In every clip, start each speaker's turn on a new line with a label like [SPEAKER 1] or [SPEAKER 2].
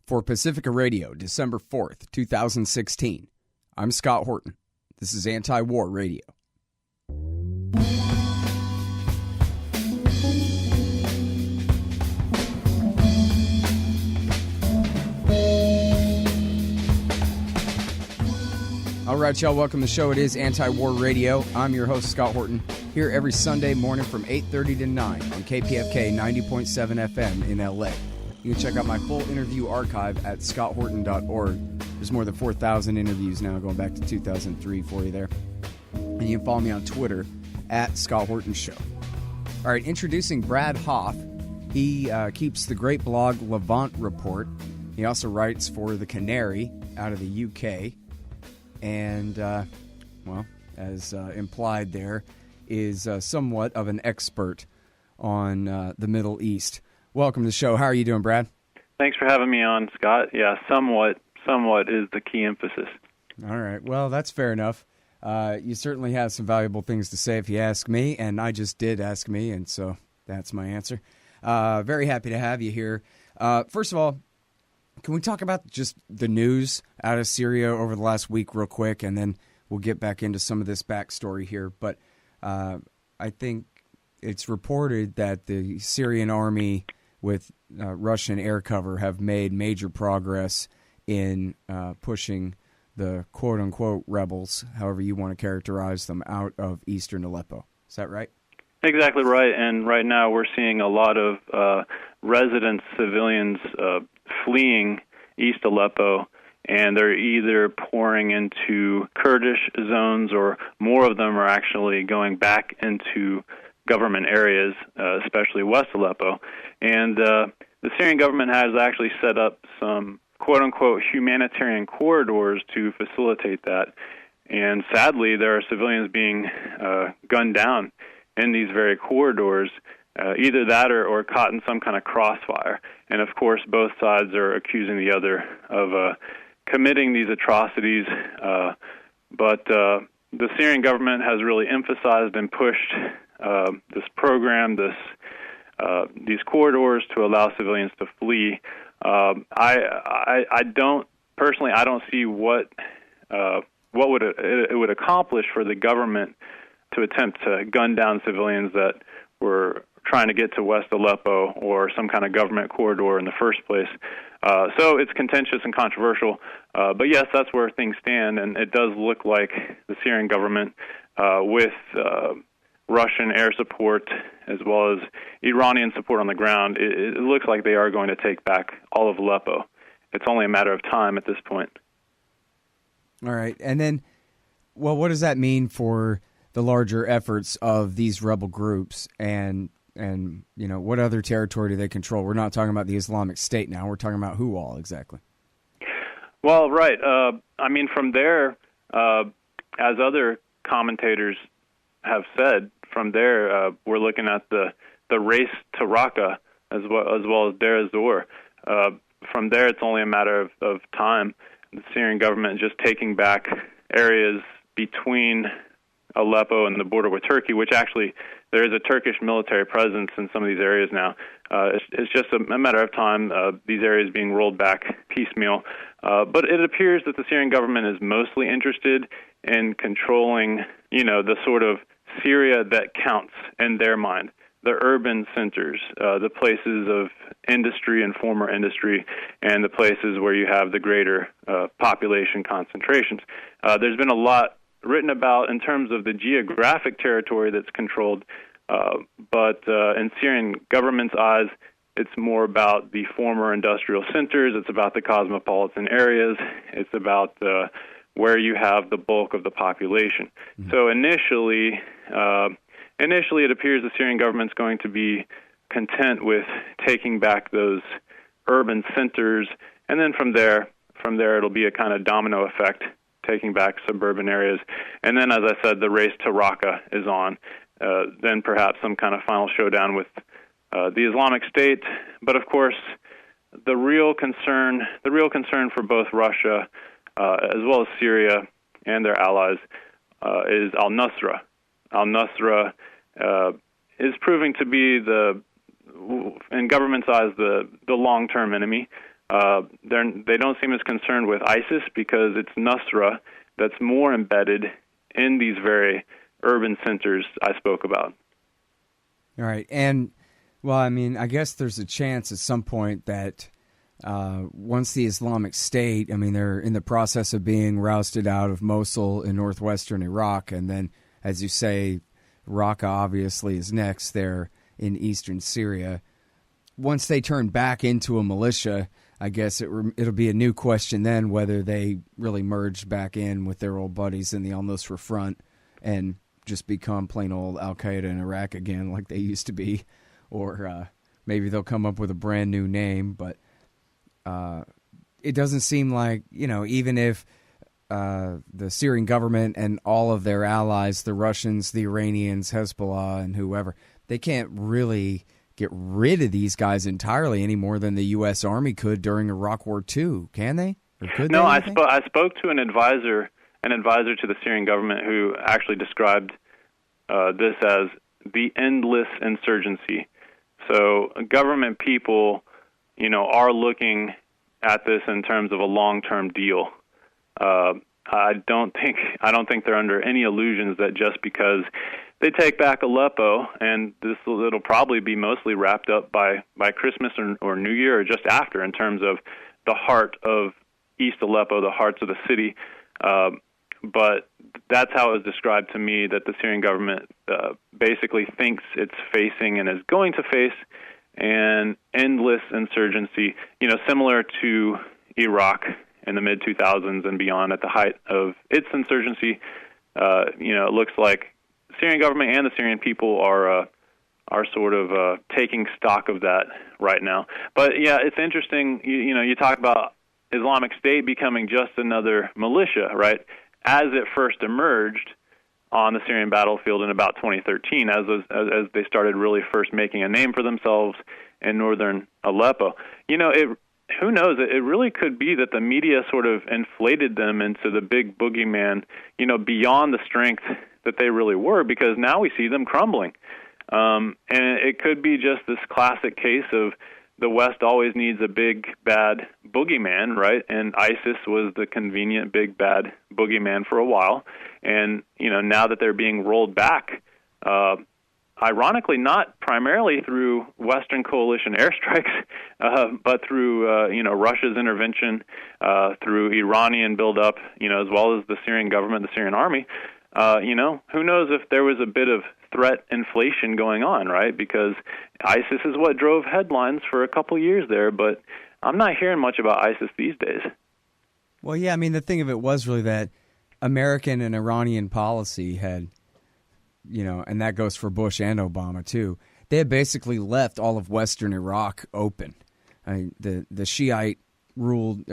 [SPEAKER 1] For Pacifica Radio, December 4th, 2016, I'm Scott Horton. This is Anti-War Radio. All right, y'all, welcome to the show. It is Anti-War Radio. I'm your host, Scott Horton, here every Sunday morning from 8:30 to 9 on KPFK 90.7 FM in L.A. You can check out my full interview archive at scotthorton.org. There's more than 4,000 interviews now, going back to 2003 for you there. And you can follow me on Twitter at Scott Horton Show. All right, introducing Brad Hoff. He keeps the great blog Levant Report. He also writes for The Canary out of the UK. And, well, as implied there, is somewhat of an expert on the Middle East. Welcome to the show. How are you doing, Brad?
[SPEAKER 2] Thanks for having me on, Scott. Yeah, somewhat is the key emphasis.
[SPEAKER 1] All right. Well, that's fair enough. You certainly have some valuable things to say if you ask me, and I just did ask me, and so that's my answer. Very happy to have you here. First of all, can we talk about just the news out of Syria over the last week real quick, and then we'll get back into some of this backstory here. But I think it's reported that the Syrian army with Russian air cover have made major progress in pushing the quote-unquote rebels, however you want to characterize them, out of eastern Aleppo. Is that right?
[SPEAKER 2] Exactly right. And right now we're seeing a lot of residents, civilians, fleeing East Aleppo, and they're either pouring into Kurdish zones or more of them are actually going back into government areas, especially West Aleppo. And the Syrian government has actually set up some quote-unquote humanitarian corridors to facilitate that. And sadly, there are civilians being gunned down in these very corridors, either that or caught in some kind of crossfire. And of course, both sides are accusing the other of committing these atrocities. But the Syrian government has really emphasized and pushed this program, these corridors to allow civilians to flee. I don't personally. I don't see what would it would accomplish for the government to attempt to gun down civilians that were trying to get to West Aleppo or some kind of government corridor in the first place. So it's contentious and controversial. But yes, that's where things stand, and it does look like the Syrian government, with Russian air support as well as Iranian support on the ground, it looks like they are going to take back all of Aleppo. It's only a matter of time at this point.
[SPEAKER 1] All right. And then, well, what does that mean for the larger efforts of these rebel groups and you know, what other territory do they control? We're not talking about the Islamic State now. We're talking about who all exactly?
[SPEAKER 2] Well, right. I mean, from there, as other commentators have said, from there, we're looking at the race to Raqqa as well as Deir ez-Zor. From there, it's only a matter of time. The Syrian government just taking back areas between Aleppo and the border with Turkey, which actually there is a Turkish military presence in some of these areas now. It's just a matter of time, these areas being rolled back piecemeal. But it appears that the Syrian government is mostly interested in controlling, you know, the sort of Syria that counts in their mind, the urban centers, the places of industry and former industry, and the places where you have the greater population concentrations. There's been a lot written about in terms of the geographic territory that's controlled, but in Syrian government's eyes, it's more about the former industrial centers, it's about the cosmopolitan areas, it's about where you have the bulk of the population. Mm-hmm. So initially it appears the Syrian government's going to be content with taking back those urban centers, and then from there it'll be a kind of domino effect, taking back suburban areas. And then, as I said, the race to Raqqa is on. Then perhaps some kind of final showdown with the Islamic State. But of course, the real concern for both Russia as well as Syria and their allies is al-Nusra. Al-Nusra is proving to be in government's eyes, the long-term enemy. They don't seem as concerned with ISIS because it's Nusra that's more embedded in these very urban centers I spoke about.
[SPEAKER 1] All right. And, well, I mean, I guess there's a chance at some point that once the Islamic State, I mean, they're in the process of being rousted out of Mosul in northwestern Iraq. And then, as you say, Raqqa obviously is next there in eastern Syria. Once they turn back into a militia, I guess it'll be a new question then whether they really merge back in with their old buddies in the al-Nusra Front and just become plain old al-Qaeda in Iraq again like they used to be. Or maybe they'll come up with a brand new name. But it doesn't seem like, even if the Syrian government and all of their allies, the Russians, the Iranians, Hezbollah, and whoever, they can't really get rid of these guys entirely any more than the U.S. Army could during Iraq War II, can they? Or could
[SPEAKER 2] no,
[SPEAKER 1] they,
[SPEAKER 2] I spoke to an advisor to the Syrian government who actually described this as the endless insurgency. So government people, are looking at this in terms of a long-term deal. I don't think they're under any illusions that just because they take back Aleppo, and it'll probably be mostly wrapped up by Christmas or New Year or just after, in terms of the heart of East Aleppo, the hearts of the city. But that's how it was described to me, that the Syrian government basically thinks it's facing and is going to face an endless insurgency, similar to Iraq in the mid-2000s and beyond at the height of its insurgency. It looks like Syrian government and the Syrian people are sort of taking stock of that right now. But yeah, it's interesting. You talk about Islamic State becoming just another militia, right? As it first emerged on the Syrian battlefield in about 2013, as they started really first making a name for themselves in northern Aleppo. Who knows? It really could be that the media sort of inflated them into the big boogeyman, beyond the strength that they really were, because now we see them crumbling. And it could be just this classic case of the West always needs a big, bad boogeyman, right? And ISIS was the convenient, big, bad boogeyman for a while. And, now that they're being rolled back, ironically, not primarily through Western coalition airstrikes, but through, Russia's intervention, through Iranian buildup, as well as the Syrian government, the Syrian army. Who knows if there was a bit of threat inflation going on, right? Because ISIS is what drove headlines for a couple years there, but I'm not hearing much about ISIS these days.
[SPEAKER 1] Well, yeah, I mean, the thing of it was really that American and Iranian policy had, and that goes for Bush and Obama too, they had basically left all of Western Iraq open. The Shiite ruled,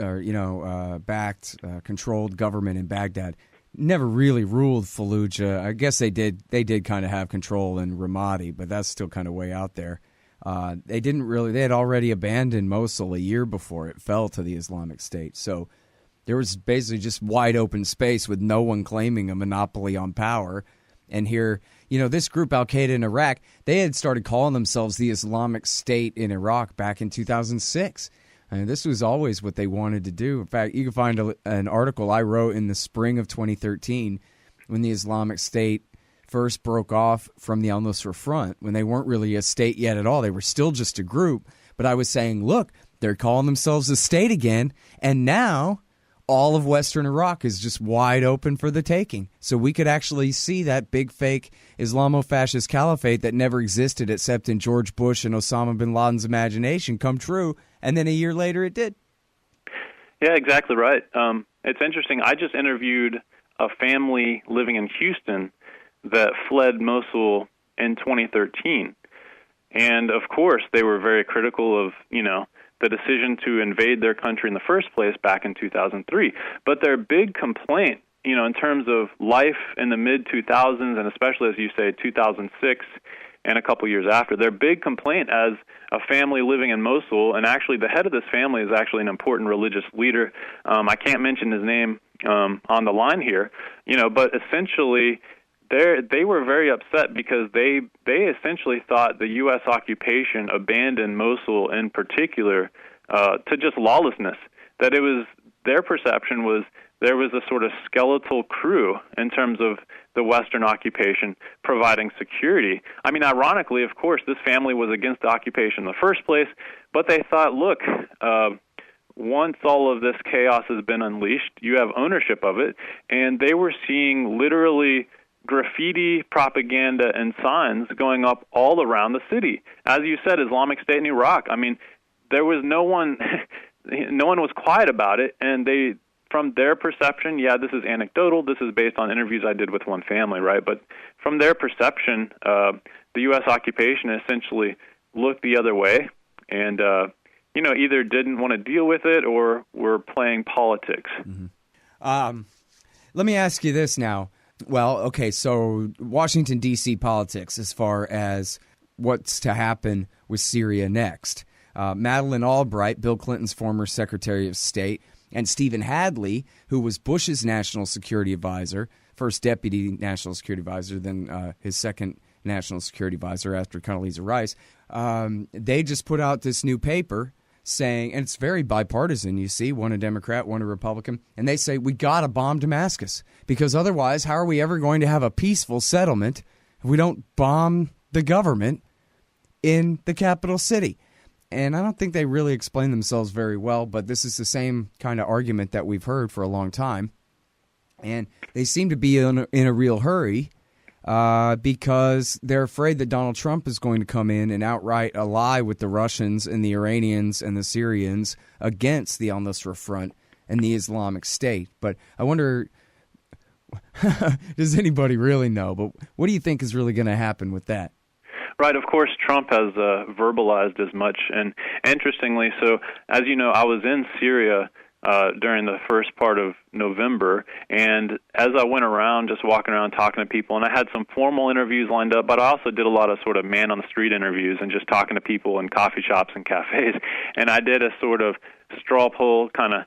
[SPEAKER 1] backed, controlled government in Baghdad never really ruled Fallujah. I guess they did kind of have control in Ramadi, but that's still kind of way out there. They had already abandoned Mosul a year before it fell to the Islamic State. So there was basically just wide open space with no one claiming a monopoly on power. And here, this group, al-Qaeda in Iraq, they had started calling themselves the Islamic State in Iraq back in 2006. And this was always what they wanted to do. In fact, you can find an article I wrote in the spring of 2013 when the Islamic State first broke off from the al-Nusra Front, when they weren't really a state yet at all. They were still just a group. But I was saying, look, they're calling themselves a state again, and now all of Western Iraq is just wide open for the taking. So we could actually see that big fake Islamo-fascist caliphate that never existed except in George Bush and Osama bin Laden's imagination come true. And then a year later it did.
[SPEAKER 2] Yeah, exactly right. It's interesting. I just interviewed a family living in Houston that fled Mosul in 2013. And, of course, they were very critical of, the decision to invade their country in the first place back in 2003. But their big complaint, in terms of life in the mid-2000s, and especially, as you say, 2006 and a couple years after, their big complaint as a family living in Mosul, and actually the head of this family is actually an important religious leader. I can't mention his name on the line here, but essentially they were very upset because they essentially thought the U.S. occupation abandoned Mosul in particular to just lawlessness. That it was their perception was there was a sort of skeletal crew in terms of the Western occupation providing security. I mean, ironically, of course, this family was against the occupation in the first place, but they thought, look, once all of this chaos has been unleashed, you have ownership of it, and they were seeing literally graffiti, propaganda, and signs going up all around the city. As you said, Islamic State in Iraq. I mean, there was no one was quiet about it, and they, from their perception, yeah, this is anecdotal, this is based on interviews I did with one family, right? But from their perception, the U.S. occupation essentially looked the other way, and either didn't want to deal with it or were playing politics.
[SPEAKER 1] Mm-hmm. Let me ask you this now. Well, okay, so Washington, D.C. politics as far as what's to happen with Syria next. Madeleine Albright, Bill Clinton's former Secretary of State, and Stephen Hadley, who was Bush's national security advisor, first deputy national security advisor, then his second national security advisor after Condoleezza Rice, they just put out this new paper saying, and it's very bipartisan, you see, one a Democrat, one a Republican, and they say, we got to bomb Damascus, because otherwise, how are we ever going to have a peaceful settlement if we don't bomb the government in the capital city? And I don't think they really explain themselves very well, but this is the same kind of argument that we've heard for a long time. And they seem to be in a real hurry because they're afraid that Donald Trump is going to come in and outright ally with the Russians and the Iranians and the Syrians against the al-Nusra Front and the Islamic State. But I wonder, does anybody really know? But what do you think is really going to happen with that?
[SPEAKER 2] Right, of course, Trump has verbalized as much. And interestingly, so as you know, I was in Syria during the first part of November, and as I went around, just walking around talking to people, and I had some formal interviews lined up, but I also did a lot of sort of man-on-the-street interviews and just talking to people in coffee shops and cafes, and I did a sort of straw poll kind of,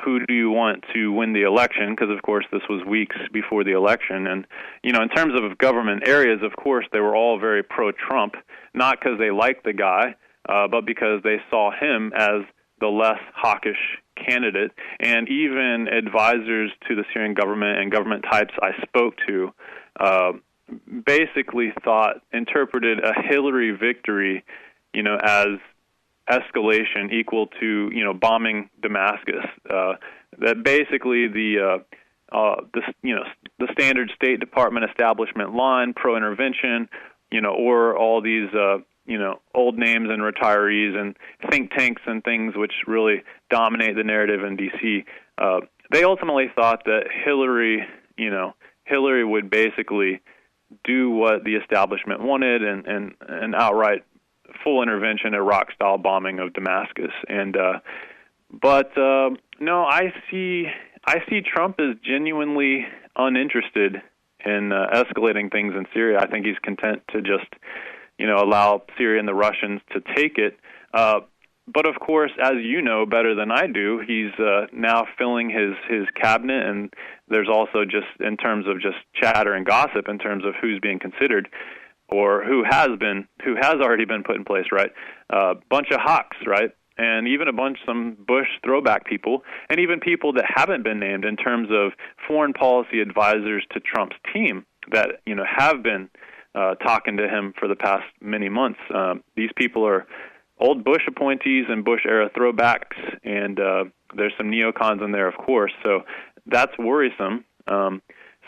[SPEAKER 2] who do you want to win the election? Because, of course, this was weeks before the election. And, in terms of government areas, of course, they were all very pro-Trump, not because they liked the guy, but because they saw him as the less hawkish candidate. And even advisors to the Syrian government and government types I spoke to basically interpreted a Hillary victory, as escalation equal to bombing Damascus. That basically the standard State Department establishment line, pro-intervention, or all these old names and retirees and think tanks and things which really dominate the narrative in D.C. They ultimately thought that Hillary would basically do what the establishment wanted and outright full intervention, Iraq-style bombing of Damascus. And no, I see Trump as genuinely uninterested in escalating things in Syria. I think he's content to just, allow Syria and the Russians to take it. But of course, as you know better than I do, he's now filling his cabinet, and there's also just in terms of just chatter and gossip in terms of who's being considered or who has already been put in place, right? Bunch of hawks, right? And even some Bush throwback people, and even people that haven't been named in terms of foreign policy advisors to Trump's team that, have been talking to him for the past many months. These people are old Bush appointees and Bush-era throwbacks, and there's some neocons in there, of course. So that's worrisome.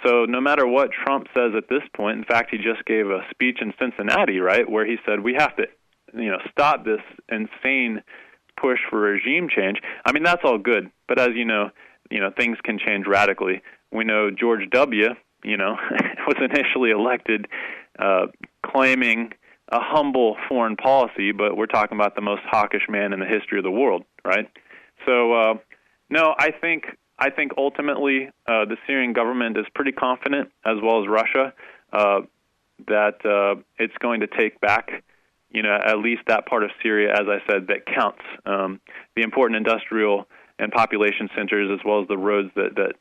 [SPEAKER 2] So no matter what Trump says at this point, in fact, he just gave a speech in Cincinnati, right, where he said we have to, stop this insane push for regime change. I mean, that's all good, but as you know, things can change radically. We know George W., was initially elected claiming a humble foreign policy, but we're talking about the most hawkish man in the history of the world, right? So, no, I think ultimately the Syrian government is pretty confident, as well as Russia, that it's going to take back, at least that part of Syria, as I said, that counts. The important industrial and population centers, as well as the roads that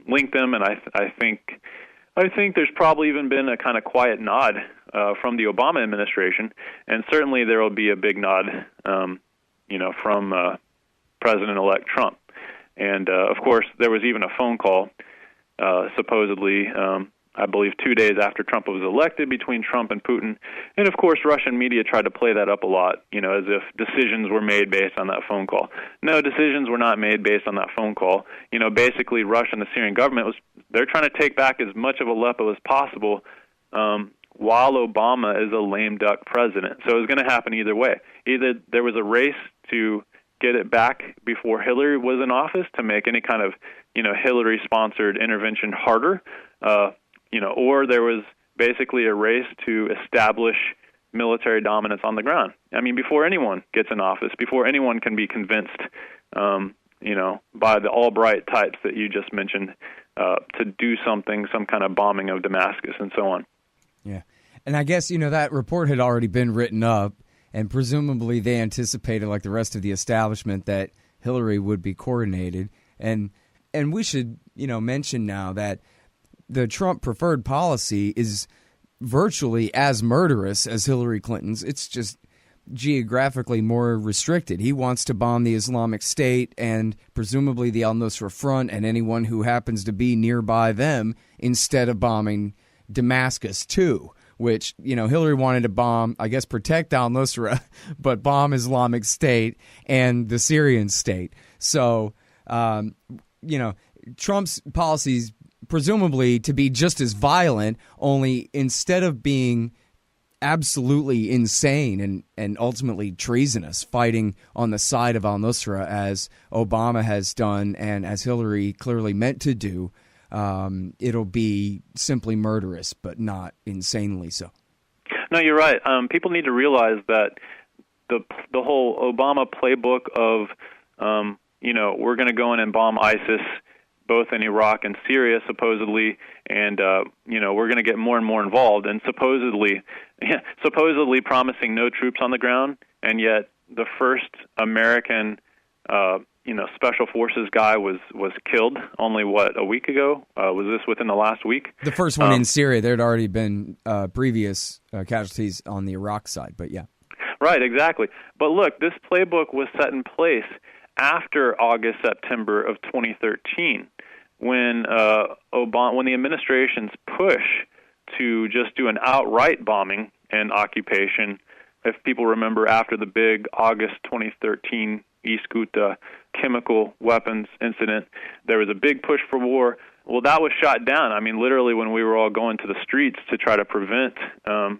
[SPEAKER 2] link them. And I think there's probably even been a kind of quiet nod from the Obama administration, and certainly there will be a big nod from President-elect Trump. And, of course, there was even a phone call, supposedly, I believe 2 days after Trump was elected, between Trump and Putin. And, of course, Russian media tried to play that up a lot, as if decisions were made based on that phone call. No, decisions were not made based on that phone call. Basically, Russia and the Syrian government, they're trying to take back as much of Aleppo as possible while Obama is a lame duck president. So it was going to happen either way. Either there was a race to get it back before Hillary was in office to make any kind of, Hillary-sponsored intervention harder, or there was basically a race to establish military dominance on the ground. I mean, before anyone gets in office, before anyone can be convinced, by the Albright types that you just mentioned, to do something, some kind of bombing of Damascus and so on.
[SPEAKER 1] Yeah. And I guess, that report had already been written up, and presumably they anticipated, like the rest of the establishment, that Hillary would be coordinated. And we should, mention now that the Trump preferred policy is virtually as murderous as Hillary Clinton's. It's just geographically more restricted. He wants to bomb the Islamic State and presumably the al-Nusra Front and anyone who happens to be nearby them, instead of bombing Damascus too, which, Hillary wanted to bomb, I guess, protect al-Nusra, but bomb Islamic State and the Syrian state. So, Trump's policies presumably to be just as violent, only instead of being absolutely insane and ultimately treasonous, fighting on the side of al-Nusra as Obama has done and as Hillary clearly meant to do, it'll be simply murderous, but not insanely so.
[SPEAKER 2] No, you're right. People need to realize that the whole Obama playbook of, we're going to go in and bomb ISIS, both in Iraq and Syria, supposedly, and we're going to get more and more involved, and supposedly promising no troops on the ground, and yet the first American, special forces guy was killed only a week ago? Was this within the last week?
[SPEAKER 1] The first one in Syria. There had already been previous casualties on the Iraq side, but yeah.
[SPEAKER 2] Right, exactly. But look, this playbook was set in place after August, September of 2013, when the administration's push to just do an outright bombing and occupation, if people remember, after the big August 2013 East Ghouta chemical weapons incident, there was a big push for war. Well, that was shot down. I mean, literally when we were all going to the streets to try to prevent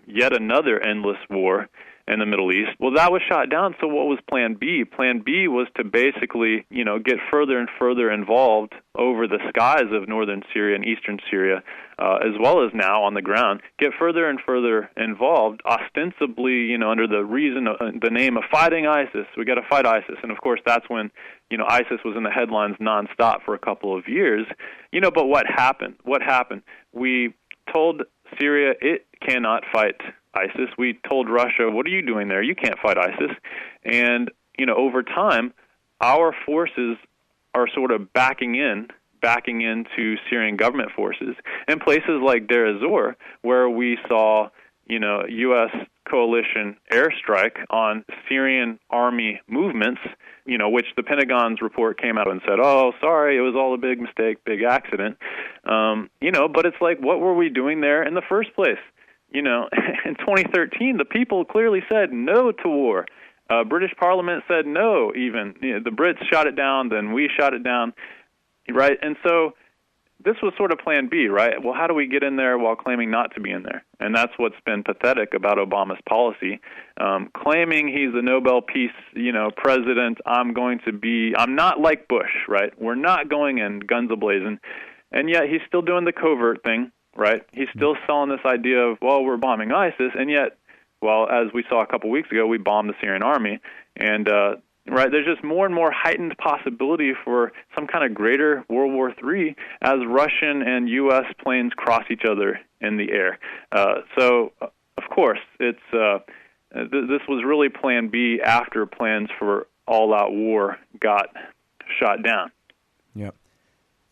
[SPEAKER 2] yet another endless war in the Middle East. Well, that was shot down. So what was Plan B? Plan B was to basically, get further and further involved over the skies of northern Syria and eastern Syria, as well as now on the ground, get further and further involved, ostensibly, under the name of fighting ISIS. We got to fight ISIS. And of course, that's when, ISIS was in the headlines nonstop for a couple of years. But what happened? We told Syria it cannot fight ISIS. We told Russia, what are you doing there? You can't fight ISIS. And, over time, our forces are sort of backing into Syrian government forces. In places like Deir ez-Zor, where we saw, U.S. coalition airstrike on Syrian army movements, which the Pentagon's report came out and said, oh, sorry, it was all a big mistake, big accident. But it's like, what were we doing there in the first place? In 2013, the people clearly said no to war. British Parliament said no, even. The Brits shot it down, then we shot it down, right? And so this was sort of Plan B, right? Well, how do we get in there while claiming not to be in there? And that's what's been pathetic about Obama's policy, claiming he's a Nobel Peace, president. I'm not like Bush, right? We're not going in guns a-blazing, and yet he's still doing the covert thing. Right? He's still selling this idea of, well, we're bombing ISIS, and yet, well, as we saw a couple weeks ago, we bombed the Syrian army. And, there's just more and more heightened possibility for some kind of greater World War III as Russian and U.S. planes cross each other in the air. So, of course, it's this was really Plan B after plans for all-out war got shot down.
[SPEAKER 1] Yep.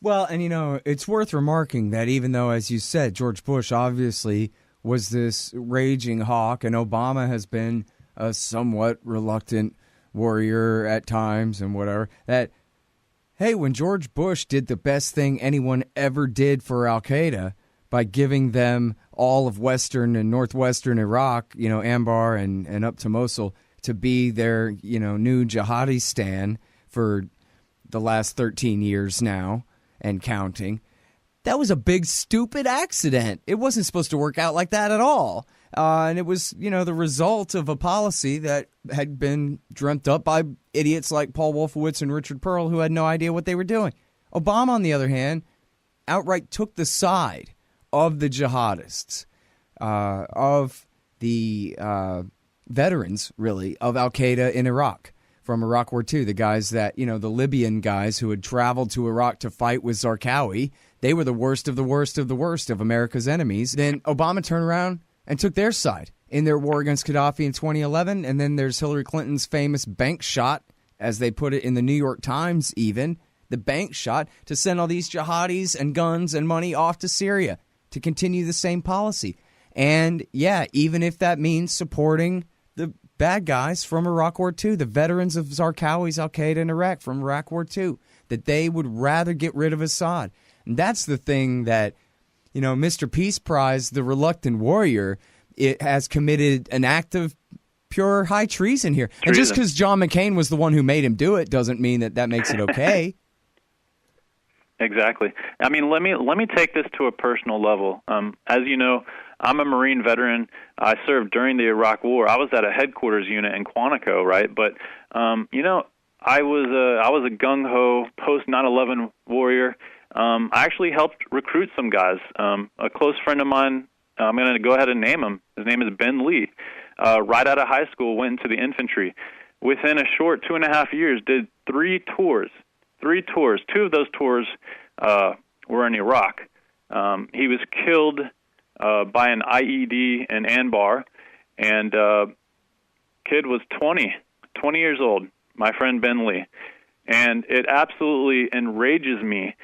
[SPEAKER 1] Well, and, it's worth remarking that even though, as you said, George Bush obviously was this raging hawk, and Obama has been a somewhat reluctant warrior at times and whatever, that, hey, when George Bush did the best thing anyone ever did for al-Qaeda by giving them all of western and northwestern Iraq, Anbar and up to Mosul, to be their, new jihadistan for the last 13 years now and counting, that was a big, stupid accident. It wasn't supposed to work out like that at all. And it was, the result of a policy that had been dreamt up by idiots like Paul Wolfowitz and Richard Pearl, who had no idea what they were doing. Obama, on the other hand, outright took the side of the jihadists, of the veterans, really, of al-Qaeda in Iraq. From Iraq War II, the guys that, the Libyan guys who had traveled to Iraq to fight with Zarqawi, they were the worst of the worst of the worst of America's enemies. Then Obama turned around and took their side in their war against Gaddafi in 2011. And then there's Hillary Clinton's famous bank shot, as they put it in the New York Times even, the bank shot to send all these jihadis and guns and money off to Syria to continue the same policy. And, yeah, even if that means supporting the bad guys from Iraq War II, the veterans of Zarqawi's al-Qaeda in Iraq from Iraq War II, that they would rather get rid of Assad. And that's the thing that, Mr. Peace Prize, the reluctant warrior, it has committed an act of pure high treason here. And just because John McCain was the one who made him do it doesn't mean that makes it okay.
[SPEAKER 2] Exactly. I mean, let me take this to a personal level. As you know, I'm a Marine veteran. I served during the Iraq War. I was at a headquarters unit in Quantico, right? But I was a gung-ho post 9/11 warrior. I actually helped recruit some guys. A close friend of mine, I'm going to go ahead and name him. His name is Ben Lee. Right out of high school, went into the infantry. Within a short 2.5 years, did 3 tours. 3 tours. 2 of those tours were in Iraq. He was killed by an IED in Anbar, and kid was 20 years old, my friend Ben Lee. And it absolutely enrages me.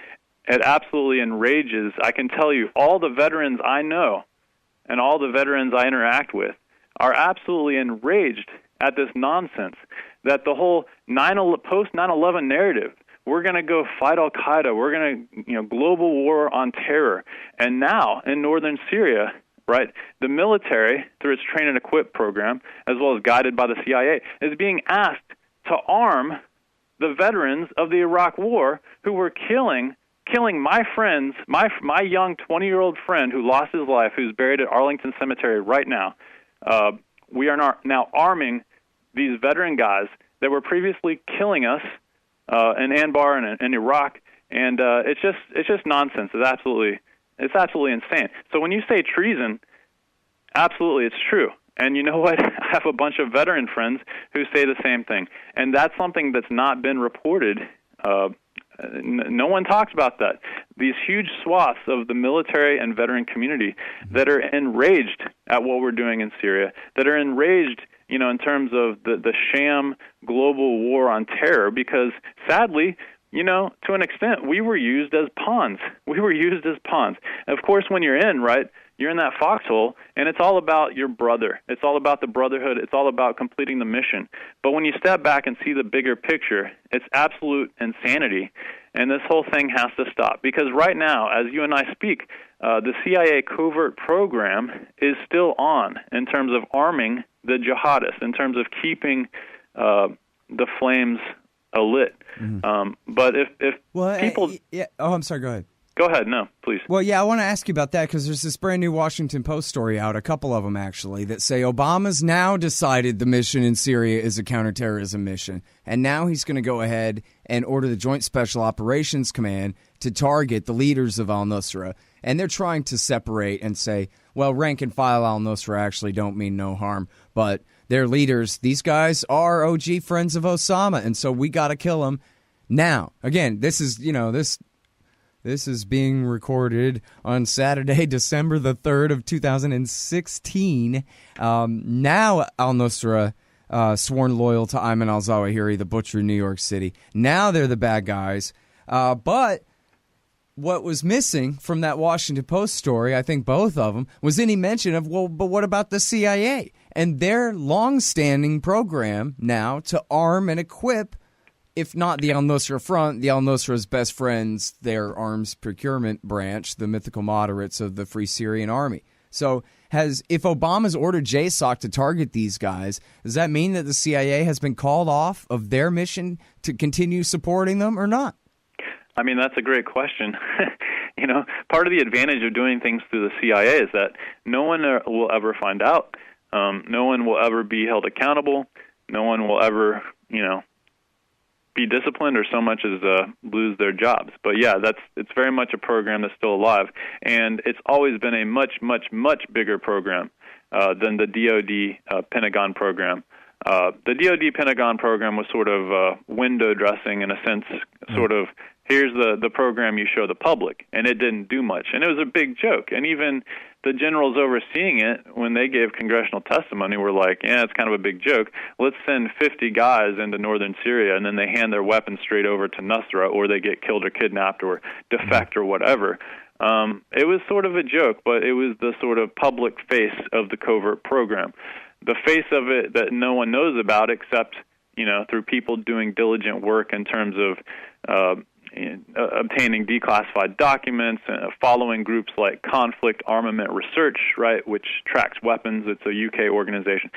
[SPEAKER 2] It absolutely enrages, I can tell you, all the veterans I know and all the veterans I interact with are absolutely enraged at this nonsense, that the whole post 9/11 narrative, we're going to go fight al-Qaeda, we're going to, global war on terror. And now, in northern Syria, right, the military, through its train and equip program, as well as guided by the CIA, is being asked to arm the veterans of the Iraq War who were killing my friends, my young 20-year-old friend who lost his life, who's buried at Arlington Cemetery right now. We are now arming these veteran guys that were previously killing us in Anbar and in Iraq, and it's just nonsense. It's absolutely insane. So when you say treason, absolutely, it's true. And you know what? I have a bunch of veteran friends who say the same thing, and that's something that's not been reported. No one talks about that. These huge swaths of the military and veteran community that are enraged at what we're doing in Syria, that are enraged, in terms of the sham global war on terror, because sadly, to an extent, we were used as pawns. Of course, when you're in, right, you're in that foxhole, and it's all about your brother. It's all about the brotherhood. It's all about completing the mission. But when you step back and see the bigger picture, it's absolute insanity, and this whole thing has to stop. Because right now, as you and I speak, the CIA covert program is still on in terms of arming the jihadists, in terms of keeping the flames alit. Mm-hmm. But if people...
[SPEAKER 1] I'm sorry, go ahead.
[SPEAKER 2] Go ahead. No, please.
[SPEAKER 1] Well, yeah, I want to ask you about that because there's this brand new Washington Post story out, a couple of them actually, that say Obama's now decided the mission in Syria is a counterterrorism mission. And now he's going to go ahead and order the Joint Special Operations Command to target the leaders of al-Nusra. And they're trying to separate and say, well, rank and file al-Nusra actually don't mean no harm. But their leaders, these guys are OG friends of Osama. And so we got to kill them. Now, again, this is, This is being recorded on Saturday, December the 3rd of 2016. Now al-Nusra sworn loyal to Ayman al-Zawahiri, the butcher in New York City. Now they're the bad guys. But what was missing from that Washington Post story, I think both of them, was any mention of, well, but what about the CIA? and their long-standing program now to arm and equip, if not the al-Nusra Front, the al-Nusra's best friends, their arms procurement branch, the mythical moderates of the Free Syrian Army. So if Obama's ordered JSOC to target these guys, does that mean that the CIA has been called off of their mission to continue supporting them or not?
[SPEAKER 2] I mean, that's a great question. Part of the advantage of doing things through the CIA is that no one will ever find out. No one will ever be held accountable. No one will ever, be disciplined or so much as lose their jobs. But yeah, it's very much a program that's still alive, and it's always been a much, much, much bigger program than the DoD Pentagon program. The DoD Pentagon program was sort of window dressing in a sense, sort of here's the program you show the public, and it didn't do much, and it was a big joke. And even the generals overseeing it, when they gave congressional testimony, were like, yeah, it's kind of a big joke. Let's send 50 guys into northern Syria, and then they hand their weapons straight over to Nusra, or they get killed or kidnapped or defect or whatever. It was sort of a joke, but it was the sort of public face of the covert program. The face of it that no one knows about except, through people doing diligent work in terms of obtaining declassified documents, following groups like Conflict Armament Research, right, which tracks weapons. It's a UK organization.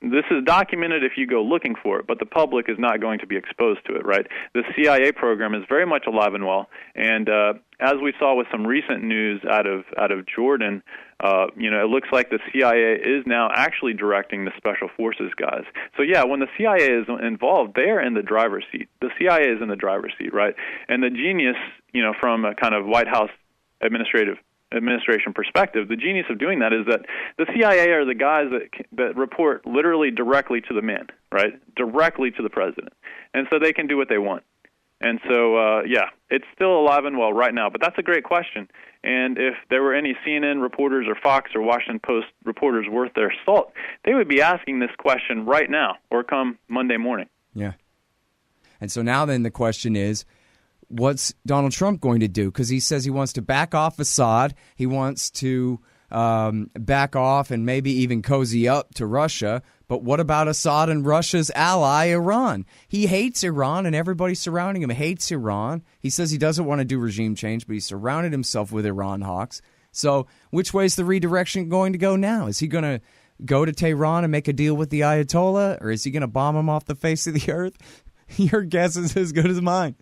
[SPEAKER 2] This is documented if you go looking for it, but the public is not going to be exposed to it, right? The CIA program is very much alive and well, and as we saw with some recent news out of Jordan, it looks like the CIA is now actually directing the Special Forces guys. So yeah, when the CIA is involved, they are in the driver's seat. The CIA is in the driver's seat, right? And the genius, from a kind of White House administration perspective, the genius of doing that is that the CIA are the guys that report literally directly to the man, right? Directly to the president. And so they can do what they want. And so, it's still alive and well right now. But that's a great question. And if there were any CNN reporters or Fox or Washington Post reporters worth their salt, they would be asking this question right now or come Monday morning. Yeah.
[SPEAKER 1] And so now then the question is, what's Donald Trump going to do? Because he says he wants to back off Assad. He wants to back off and maybe even cozy up to Russia. But what about Assad and Russia's ally, Iran? He hates Iran, and everybody surrounding him hates Iran. He says he doesn't want to do regime change, but he surrounded himself with Iran hawks. So which way is the redirection going to go now? Is he going to go to Tehran and make a deal with the Ayatollah, or is he going to bomb him off the face of the earth? Your guess is as good as mine.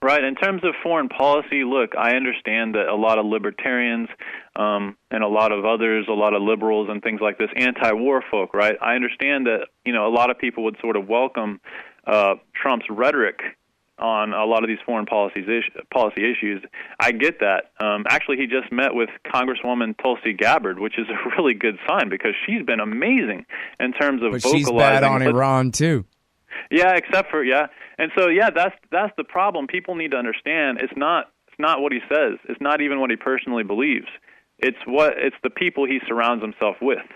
[SPEAKER 2] Right. In terms of foreign policy, look, I understand that a lot of libertarians and a lot of others, a lot of liberals and things like this, anti-war folk, right? I understand that, a lot of people would sort of welcome Trump's rhetoric on a lot of these foreign policy issues. I get that. Actually, he just met with Congresswoman Tulsi Gabbard, which is a really good sign because she's been amazing in terms of vocalizing.
[SPEAKER 1] But she's bad on Iran, too.
[SPEAKER 2] Yeah, except for, And so, that's the problem. People need to understand it's not what he says. It's not even what he personally believes. It's the people he surrounds himself with,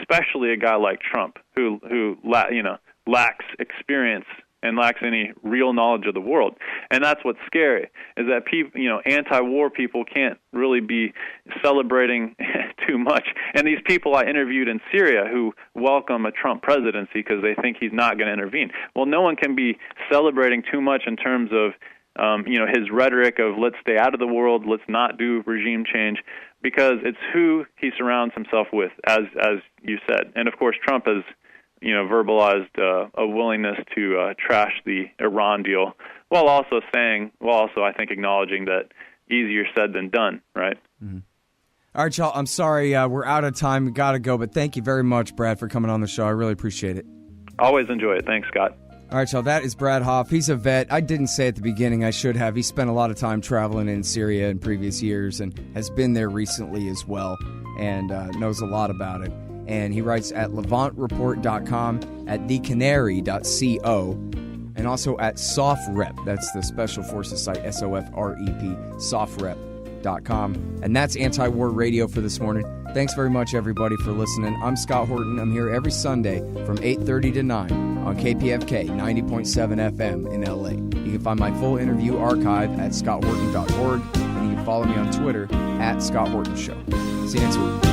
[SPEAKER 2] especially a guy like Trump who lacks experience and lacks any real knowledge of the world. And that's what's scary, is that people, anti-war people can't really be celebrating too much. And these people I interviewed in Syria who welcome a Trump presidency because they think he's not going to intervene. Well, no one can be celebrating too much in terms of, his rhetoric of let's stay out of the world, let's not do regime change, because it's who he surrounds himself with, as you said. And of course, Trump has verbalized a willingness to trash the Iran deal, while also I think acknowledging that easier said than done, right?
[SPEAKER 1] Mm-hmm. All right, y'all, I'm sorry we're out of time. We got to go, but thank you very much, Brad, for coming on the show. I really appreciate it.
[SPEAKER 2] Always enjoy it. Thanks, Scott.
[SPEAKER 1] All right, y'all, that is Brad Hoff. He's a vet. I didn't say at the beginning, I should have. He spent a lot of time traveling in Syria in previous years and has been there recently as well and knows a lot about it. And he writes at levantreport.com, at thecanary.co, and also at SOFREP. That's the Special Forces site, SOFREP, SOFREP.com. And that's Anti-War Radio for this morning. Thanks very much, everybody, for listening. I'm Scott Horton. I'm here every Sunday from 8:30 to 9 on KPFK 90.7 FM in LA. You can find my full interview archive at scotthorton.org, and you can follow me on Twitter at Scott Horton Show. See you next week.